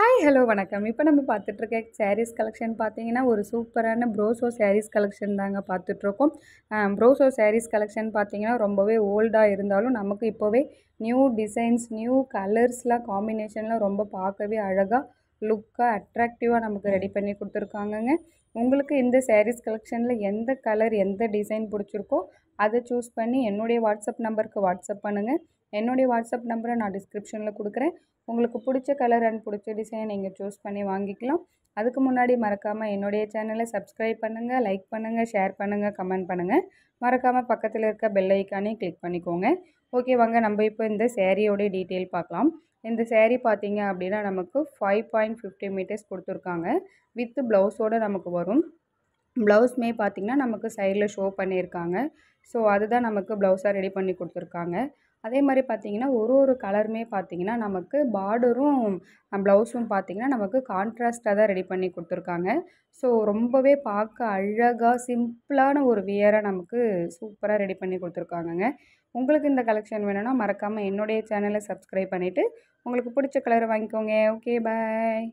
Hi, hello, வணக்கம். இப்போ நம்ம பார்த்துட்ருக்க சாரீஸ் கலெக்ஷன் பார்த்தீங்கன்னா, ஒரு சூப்பரான ப்ரோசோ சாரீஸ் கலெக்ஷன் தாங்க பார்த்துட்ருக்கோம். ப்ரோசோ சாரீஸ் கலெக்ஷன் பார்த்தீங்கன்னா, ரொம்பவே ஓல்டா இருந்தாலும் நமக்கு இப்போவே நியூ டிசைன்ஸ், நியூ கலர்ஸ்லாம் காம்பினேஷன்லாம் ரொம்ப பார்க்கவே அழகா, லுக்கா, அட்ராக்டிவாக நமக்கு ரெடி பண்ணி கொடுத்துருக்காங்கங்க. உங்களுக்கு இந்த சாரீஸ் கலெக்ஷனில் எந்த கலர், எந்த டிசைன் பிடிச்சிருக்கோ அதை சூஸ் பண்ணி என்னுடைய வாட்ஸ்அப் நம்பருக்கு வாட்ஸ்அப் பண்ணுங்கள். என்னுடைய வாட்ஸ்அப் நம்பரை நான் டிஸ்கிரிப்ஷனில் கொடுக்குறேன். உங்களுக்கு பிடிச்ச கலர் அண்ட் பிடிச்ச டிசைனை நீங்கள் சூஸ் பண்ணி வாங்கிக்கலாம். அதுக்கு முன்னாடி மறக்காமல் என்னுடைய சேனலை சப்ஸ்கிரைப் பண்ணுங்கள், லைக் பண்ணுங்கள், ஷேர் பண்ணுங்கள், கமெண்ட் பண்ணுங்கள். மறக்காமல் பக்கத்தில் இருக்க பெல் ஐக்கானே கிளிக் பண்ணிக்கோங்க. ஓகே, வாங்க நம்ம இப்போ இந்த சேரீயோடைய டீட்டெயில் பார்க்கலாம். இந்த சேரீ பார்த்தீங்க அப்படின்னா நமக்கு 5.50 மீட்டர்ஸ் கொடுத்துருக்காங்க. வித் ப்ளவுஸோடு நமக்கு வரும். ப்ளவுஸ்மே பார்த்திங்கன்னா நமக்கு சைடில் ஷோ பண்ணியிருக்காங்க. ஸோ அதுதான் நமக்கு ப்ளவுஸாக ரெடி பண்ணி கொடுத்துருக்காங்க. அதே மாதிரி பார்த்திங்கன்னா ஒரு கலருமே பார்த்திங்கன்னா நமக்கு பார்டரும் ப்ளவுஸும் பார்த்திங்கன்னா நமக்கு கான்ட்ராஸ்ட்டாக தான் ரெடி பண்ணி கொடுத்துருக்காங்க. ஸோ ரொம்பவே பார்க்க அழகாக சிம்பிளான ஒரு வியராக நமக்கு சூப்பராக ரெடி பண்ணி கொடுத்துருக்காங்கங்க. உங்களுக்கு இந்த கலெக்ஷன் வேணும்னா மறக்காமல் என்னுடைய சேனலை சப்ஸ்கிரைப் பண்ணிவிட்டு உங்களுக்கு பிடிச்ச கலரை வாங்கிக்கோங்க. ஓகே, பாய்.